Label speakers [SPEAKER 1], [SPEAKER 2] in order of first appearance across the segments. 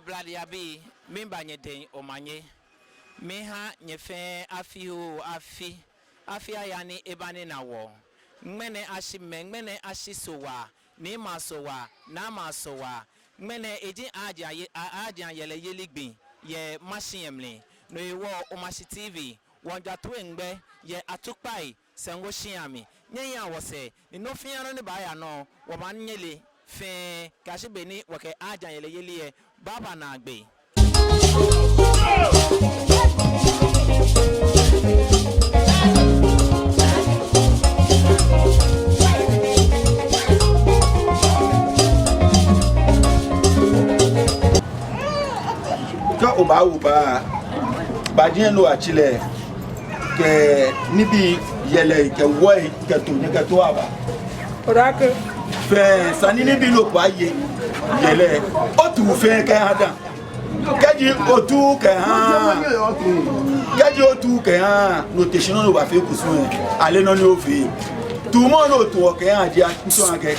[SPEAKER 1] Obladiabi, Mimbanyede, Omanye, Meha, Nefe, Afi, yani Ebane na wo. Mene ashimeng, mene ashisowa, Nema sowa, Nama sowa, Mene Eji Aja yele yeligbi, ye Mashie no ye wo Omashie TV, Wanja Twingbe, ye Atukpai, Sengo Shiami, Nyaya wase, ni no fiano ne baya no, Wabanyele, Fe, Kashibeni, Wake Aja yele yelie, Baba Nagbe.
[SPEAKER 2] Uba badien no achile ke nibi yele ke woi ke to aba orake fe sani nibi no kwa ye yele otu fe ke ada keji otu ke ha notation no ba fe kusun ale no ni o fe tu mo no to ke ha dia nso ake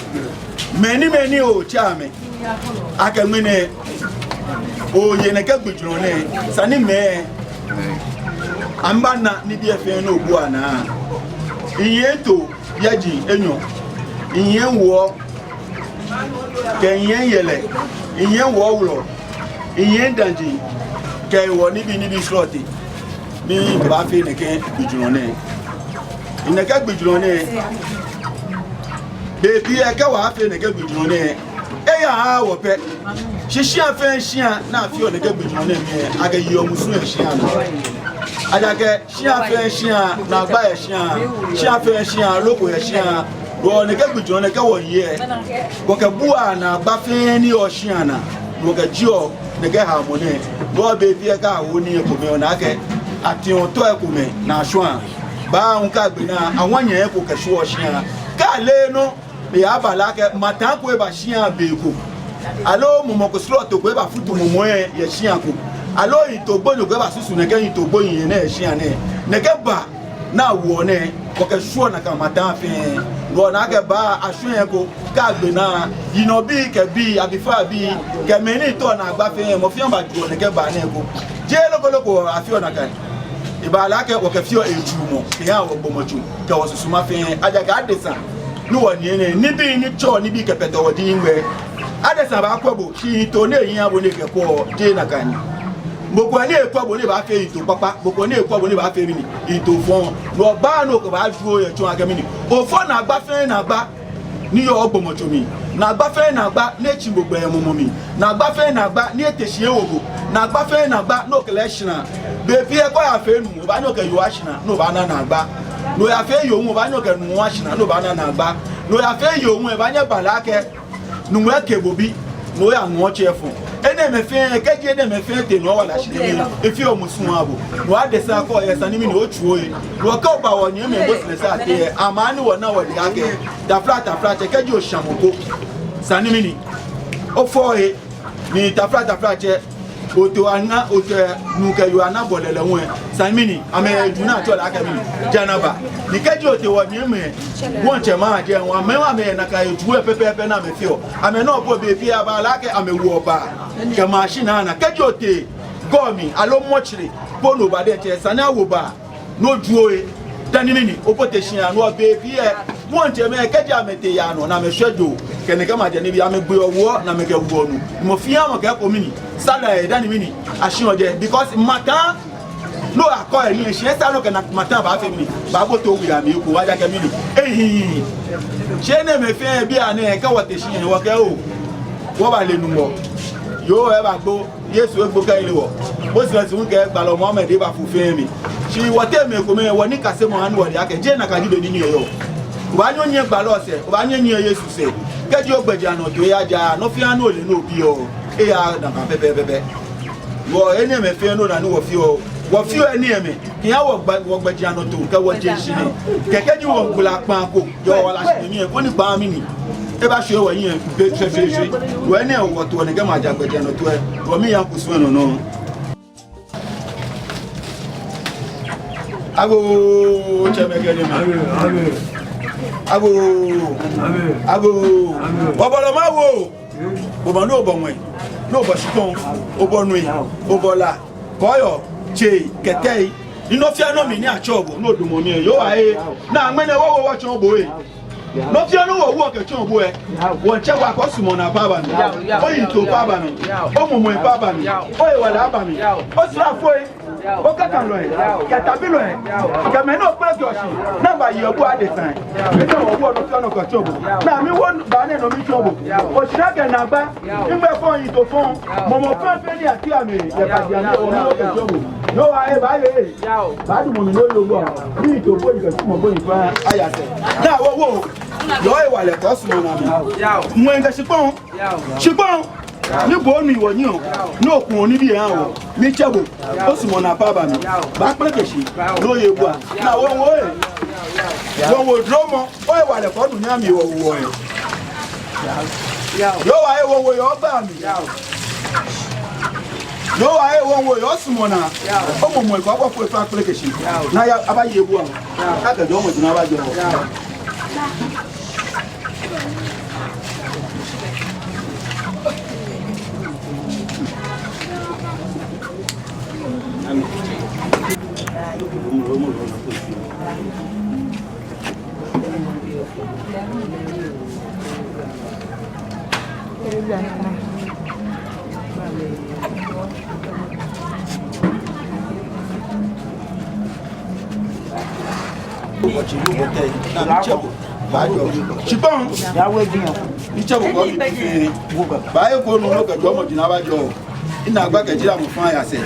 [SPEAKER 2] many o chame ake mene o yene ke gbujurone sani me ambana ni bi efe no obu ana iye to yaji enyo iye wo ke iye yele iye wo wulo iye danji ke wo ni bi sloti mi ba fe ne ke gbujurone ine ke gbujurone bebi e ke wa fe ne ke gbujurone eya ha wo pe shishia fe shia na fi o ne ke gbujurone mi aga yi omusu e shia na adake shia fe shia na gba e shia fe shia loko e shia wo ne ke gbujurone ke wo ye wo ke bua na gba fe ni o shia na wo ke jio ne ke harmony wo bebi e ka wo ni e ko me na ke ati on to e ko me na shwa ba un ka gbe na awon yen e ko ke sho shia ka le no be abala ke matan ko e ba shia be ko alo mo ko slot ko e ba futu mo mo e ye shia ko alo itogbo no ko e ba susu ne ke itogbo yin na e shia ne ke ba na wo ne ko ke sho na ka matan fe ro na ke ba asun yen ko ka gbe na yino bi ke bi abifa bi ke meni to na gba fe mo fi an ba ju ne ke ba ne ko je loko afi ona kan ibala ke wo ke fi o ejumo ya wo gbomoju ke wo susu ma fe ajaga adesa no one ni bi ni cho ni bi kepeto wodi ngwe adesa ba kwabo shi to ne yin abo ne kepo je na kan gbogbo ni ekwabo ni ba fe ito papa gbogbo ni ekwabo ni ba fe mi ni ito fon lo ba no ko ba duro ye tun agami ni o fon na gba fe na gba ni yo ogbomojo mi na gba fe na gba ne chi gbogbo e momo mi na gba fe na gba ni etesi ewogo na gba fe na gba no collection be fi e ko ya fe nu ba no ke yo ashina no ba na gba no ya fe yo mu ba no ke nu ashina no ba na gba no ya fe yo mu e ba nya balake nu we ke bobi no ya nu chefo ene me fe ke je ene me fe te no wala shi mi e fi o musun abo no adesa ko ye sanimi ni ochu oyi no ka ba wo ni me bo sile sa te amani wo na wo di ake da flat ke je o shamoko sanimi ni o fo e ni ta flat oto anga oto nuke yo ana bolele won sanimi ni ame duna to la ka mi janaba ni ke je o te wo ni me won che ma je won ame wa me na ka eju e pepe na me fi o ame no bo be fi aba la ke ame wo oba GaMashie na kejote gomi alo mochiri bono ba de che sana wo ba no duo e danimi ni opotesin anu be bi e won je me keje amete ya no na me hwedo kene ka ma je ni bi ame gbe owo na me ke wo nu mo fi am ke ko mi ni sala e danimi ni asin oje because matan no akọ e ni se sa no ke na matan ba fe mi ba bo to wi ami ko wa ja ke mi ni ehin se ne me fe bi ane e ka wotesin wo ke o wo ba le nu mo yo e ba gbo Yesu egbo ka ile wo bo si lati nke gba lo Muhammad e ba fu fe mi si wote me ko me wo ni kase mo anu wo ya ke je na ka jibe ni yo wa nyo nye gba lo se wa nye nye Yesu se ke ji ogbeji ana to ya ja no fi anu ole no bi o e ya na ka bebe wo ene me fe no na ni wo fi eni eme ki ya wo gbeji ana to ke wo je si ni keke ji wo gbula pan ko yo wala si mi e ko ni pa mi ni e ba se wo yin be se wo ene wo to ne ke ma ja gbeji ana to e wo mi ya kusu no abo chemegele ma abo obolo ma wo bo ma no bo won no bashikon obonui obola koyo che ketei ino fia no mi ni achobo no dumoni yo ae na ngene wo wo chobo e no fia no wo ke chobo e won che wa kosumo na baba mi o yin to baba mi o momo baba mi o e wala baba mi o sra foi o kaka lo e katabilo e ka me no pray yoshi na ba ye obu adesan me no wo no fia no ko chobo na mi won ba ne no mi chobo o sra ke na ba ngbe fon yin to fon momo fe ni ati ami e ba dia mi o no ke chobo no ae ba ye ba du mo mi no yo bo ni to bo yin ke mo bo yin fa ayase na wo yo e wale ko sumo na mi mo en ga shipon ni bo mi wo ni o ni okun oni bi han o mi chebo o sumo na baba mi ba pe keshi no ye bua na wo dromo o e wale ko dun ni ami wo e yo wa e wo yo ba mi yo wa e wo yo sumo na o mo ko ko fa pe keshi na ya abaye bua ka ga jo mo na ba jo Chipon, buy go no look at Jomo Jinabajo. In a back at Jam fire said.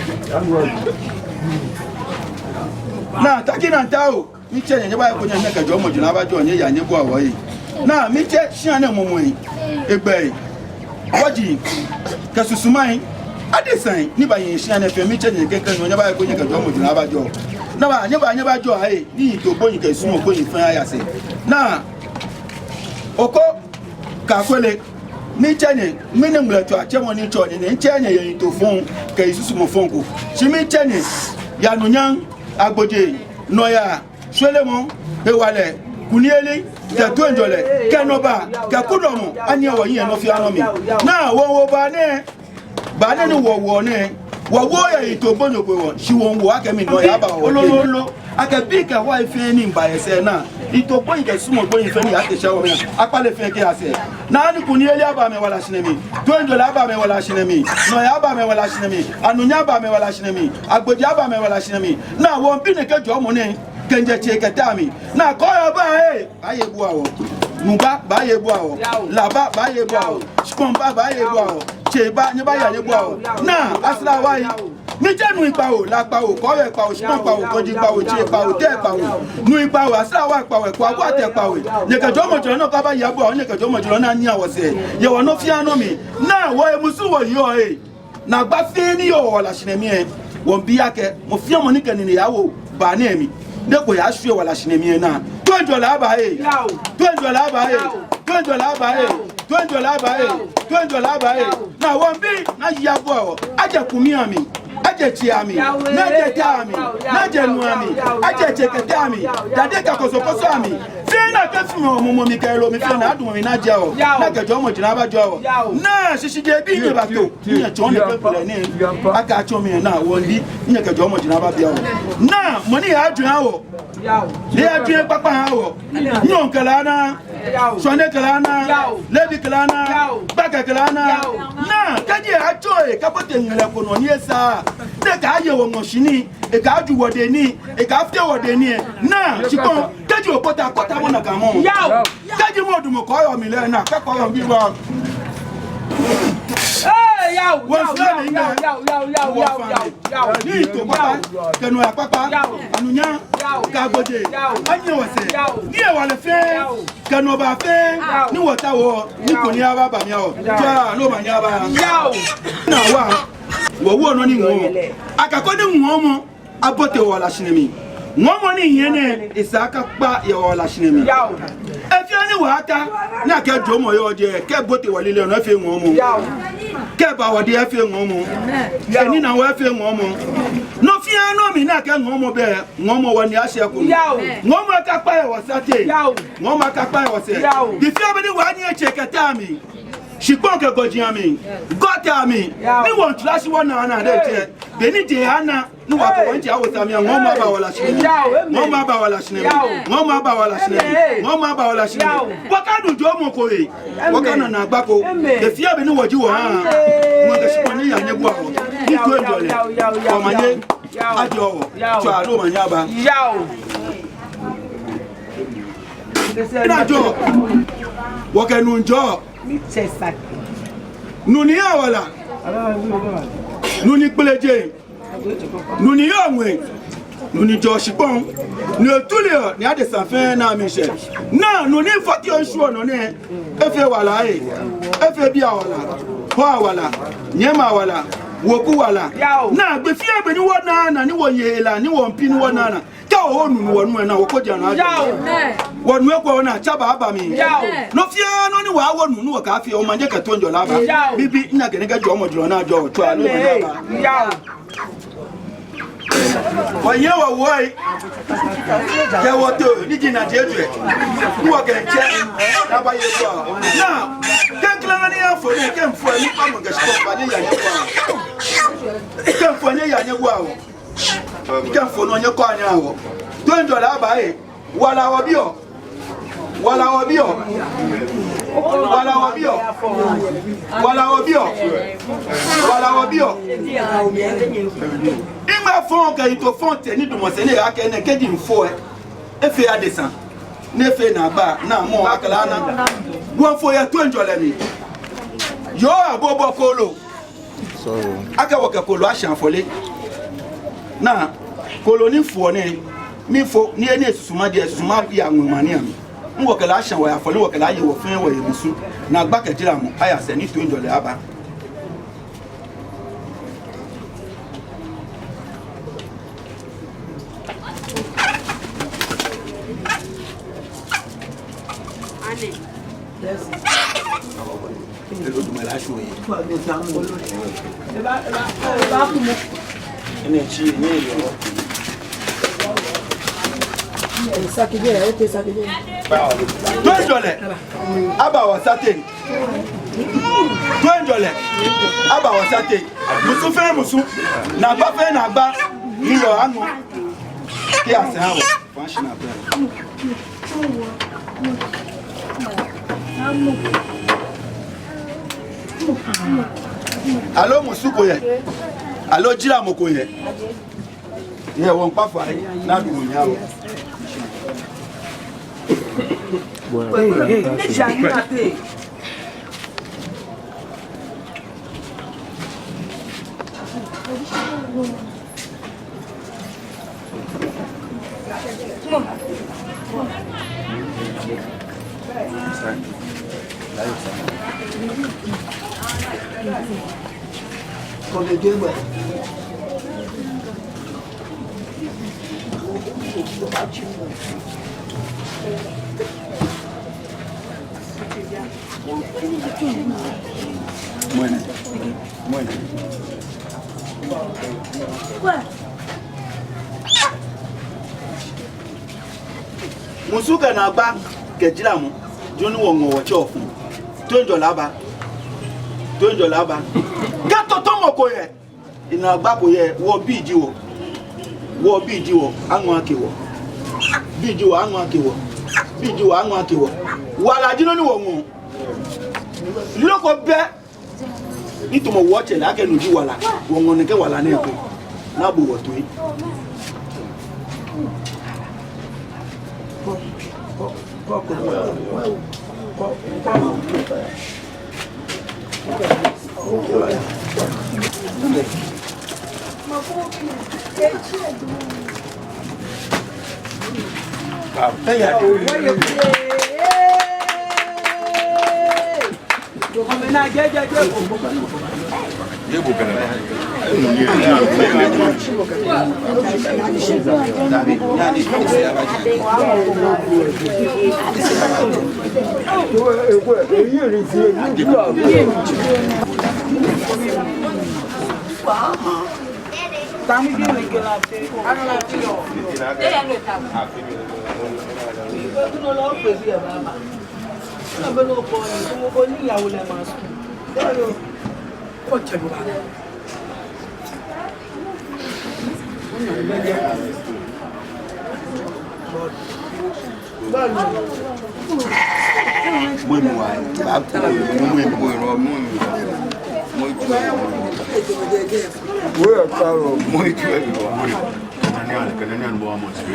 [SPEAKER 2] Now, taking and tau, me change the Bible and make a Jomo Jinabajo and Yaya Nebo away. Now, me check Shana Momoy, a bay. Waji, Casusumai, I design, Niba in Shana for me change the Gakan whenever I go to Jomo Jinabajo. No, I never joy, hey, need to go into a small going fire. Say, now, Oko Kakwele, me change, minimum to a German church and change into phone, Kaisumo Fonko. She me change, Yanuyan, Abode, Noya, Swelemon, Bewale, Kunieli, Katuenjole, Kanoba, Kakudomo, and your year of your army. Now, one over Bane, war. Warrior into Bono, she won't walk him in Noyaba. I can pick a wife in by a say now. It to point a small boy if any at the shower. I call it fake. I say, now you can nearly have me while I see me. $20 while I see me. Noyaba me while I see me. Anunyaba me while I see me. Agbojaba me while I see me. Now one pin a cut your money. Can you take a tammy? Now call your buy a bow. Muba buy a bow. Laba buy a bow. Spumba buy a bow. Cheba never ya bow. Now, as la why. Me tell me power, la power, power, power, spump power, body power, che power, te power. No power, as la why power, what power. Neka Jomo Jono Kaba Yabo, Neka Jomo Jona Nia was say. You are no fear no me. Now, why Musu was your eh? Now, Bafini or La Shinemie won't be a Mofia Monica in the Yawo, Banemi. The way I show La Shinemie now. $20 by $20 by now one big na yabo aje kumiami aje chiami na je tami na je nuami aje cheketami dade ka kosokoso ami fina ka fimo momo mi kailo mi fina adu mi na je o na ke Jomo Jinabajo na shishije bi ni bato ni chon le pe ni aka cho mi na wondi ni ke Jomo Jinabajo na money adu awo le adu papa awo nyon kalana Sonde kalana, lady kalana, baka kalana. Na, kaji achoe kapote ngele kono niesa. Neka aye wo moshini, eka aju wodeni, eka afte wodeni. Na, chikon, kaji opota kota mona kamon. Kaji modu mo koyo mile na, ka koyo biwa. Ni to papa, kenu ya papa, anunya, kaboje, anye wase. Ni e wale fe, kenu ba fe, ni wata wo, ni koni aba ba mi o. Ja, no ba nyaba. Na wo no ni wo. Akako ni wo mo, abote wo la shinemi. Woman in Yene is a capa your Lashinemi. If you any water, now get Jomo your dear, kept what you were little nothing woman. Kept our dear film woman. And in our film woman. No fear, no me, not can Momo bear, Momo when Yasha. Momo Capa was that day. Momo Capa was there. The family 1 year check a tammy. She spoke a Gojiami, got me. Me want to last one and another. Benny Hannah, no one went out with me, Mama Bawalash, Mama Bawalash, Mama Bawalash, Mama Bawalash. What kind of Jomo Koi? What kind of Nabako? The fear knew what you are. Money and Yabu. He's going to for my name. Adio, Charo Manyaba. Yao. What can you enjoy? Nuni awala Nuni Peleje Nuni Yongwe Nuni Joshipon Ne Tulio ni ade sanfin na Michel na Nuni fati onsuo no ne efe wala efe bia wala ho wala nyema wala woku wala na gbe fi egbe ni wona na ni wo yela ni wo mpi ni wona na ta o nu wonu na wo koja na wonu ekwo na chaba aba mi no fia no ni wa wonu nu ka fi o manje ka tonjo laba bibi ina gene ga jo mo jiro na jo to alo na Oye wa woi ke woto ni jina jeje wo ke che na ba ye kwa na ke klana ni afo ni ke mfo ni pa mo ga shop ni ya nye kwa ke mfo ni ya nye kwa o ke mfo no nye kwa anya wo tonjo la ba e wala wabio wala wabio wala wabio wala wabio wala wabio ima fon ka ito fonte ni dumo se ne aka ne kedi mfo efe adesan ne fe na ba na mo akala na won fo ya to njole mi yo abobo kolo sorry aka woka kolo ashan fole na kolo ni fo ne mi fo ni eni esusuma di esusuma bi anwumani am ngo kala ashan wa ya fole wo kala ye wo fen wo yemusu na gba kejira mo aya se ni to njole aba Twenjole aba wasate Twenjole aba wasate musu fe musu na gba fe na gba ni yo anu ki ase hawo function abel Allo musuko ye allo jira moko ye ye won pa fa na du nya o Musuka na gba kejira mu joni wo ngo wo fun tonjo laba gato to moko ye ina gba ko ye wo biji wo anwa akewo biji wo anwa akewo wala jino ni wo ngo loko be itumo woche la ke nuji wala wo ngo ne ke wala na eko na bu wo to yi
[SPEAKER 3] Ghanaian boy must be.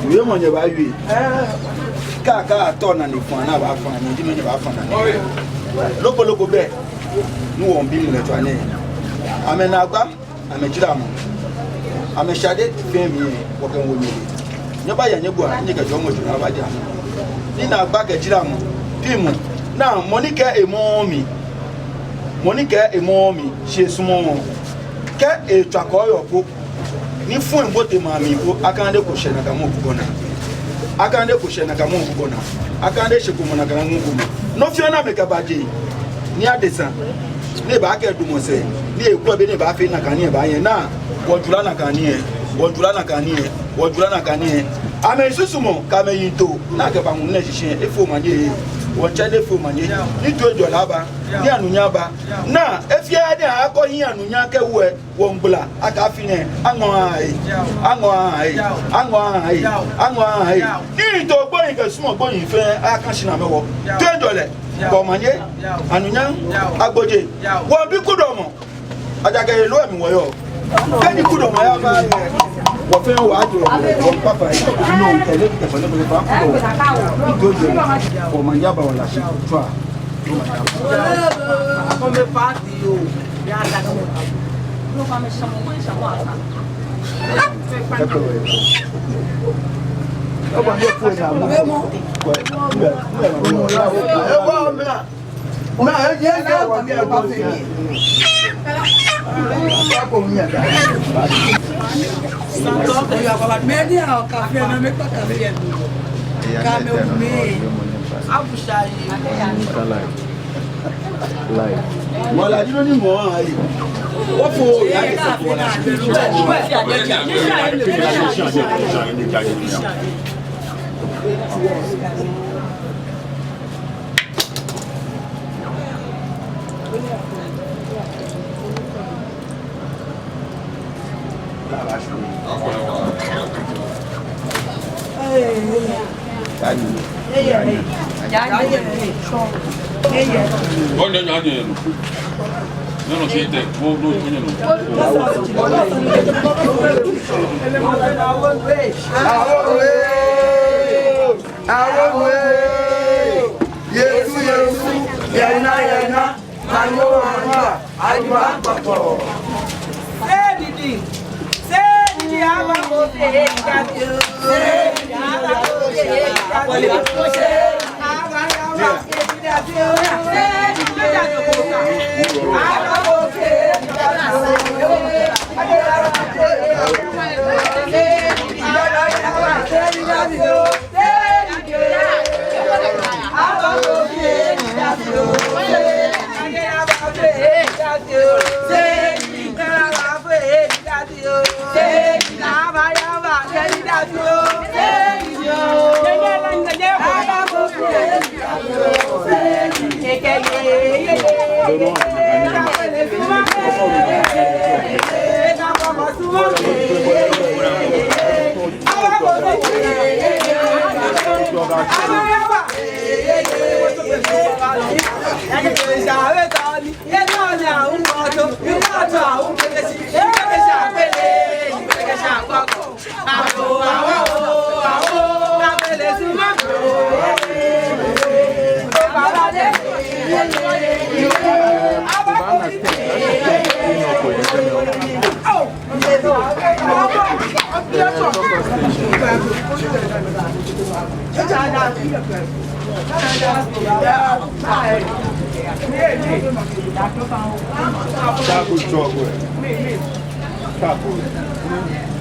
[SPEAKER 3] We want you by you. Kaka turn and the fun about fun and you mean about fun. Local bed. No one being let one name. I'm an Agam, I'm a Jam. I'm a shaded family working with me. Nobody and you go and you get your motion about Jam. Nina back at Jam. Pim. Now, Monica a mommy. Monica a mommy, she is small. Cat a tracoy book. Ni phone bote mami ko akande ko shena kama ukona akande ko shena kama ukona akande shekumo na kama nguma no fiona meka baje ni adesa ne ba ke dumo se ni ekwo be ne ba fe na kanie ba yen na wojula na kanie ame susumo kama yito na ke ba mun na shishe efo manje wonchane fo manje ni $2 ba ni anunya ba na efia de akoyin anunya ke we wongbula aka fine anwa ai ni to gboyin ke sumo gboyin fe aka shina mewo $2 bo manje anunya agboje wo bi kudomo ajaga elo emi wo yo keni kudomo ya ba wo fe wo ajo wo papa no tele ke fele be fa ko wo manje ba wala shi twa come party yo ya la no no pa me chamo asa o ba yo foi na mo na e je wa bi ba fe media café na me pa café camel me abushai live mola dino ni mo ayi wo fo ya
[SPEAKER 4] no siete, vos no
[SPEAKER 3] awowe Yesu yena ayo anga ayo papa
[SPEAKER 4] Say didi aba ko se kati aba ko se kati aba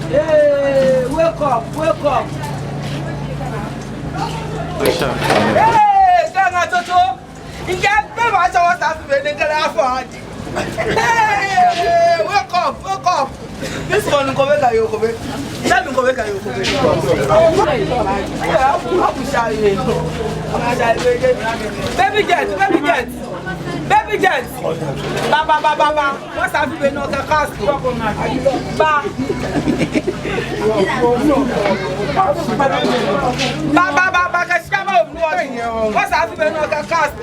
[SPEAKER 4] Hey, wake up. Hey, Sanga Toto. You can't pay my house after the Ghanaian. Hey, wake up. This one go back you go back. Let me go back you go back. Baby jet. Baba. What's happening on the cast? Ba. Baba, what's happening on the cast?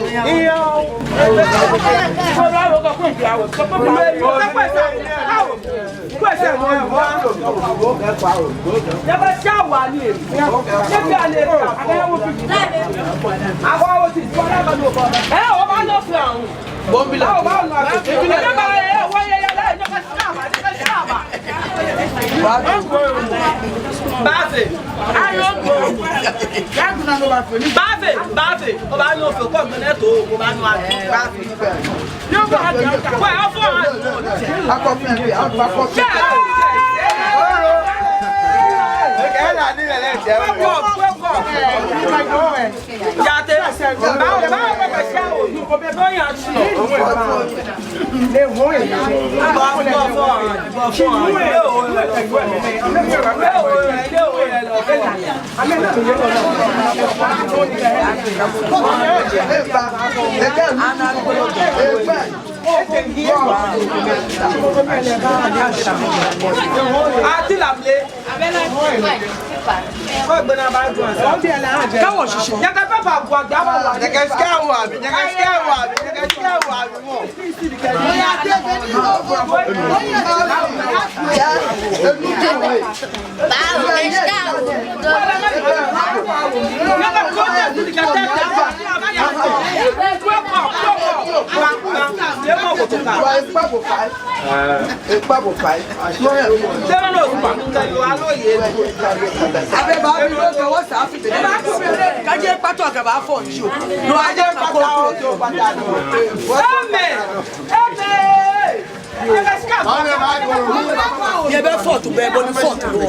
[SPEAKER 4] You better fought to bear, but you fought to go.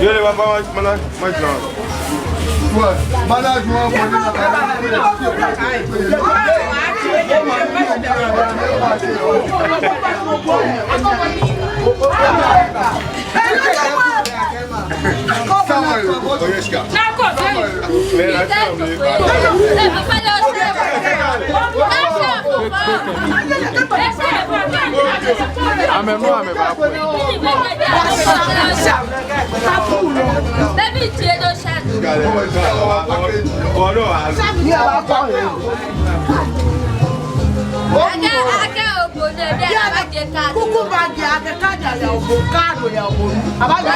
[SPEAKER 5] Yele va pas maintenant. Ouais, management
[SPEAKER 4] Kuku bagi agakada ya obokado ya obo. Abaga.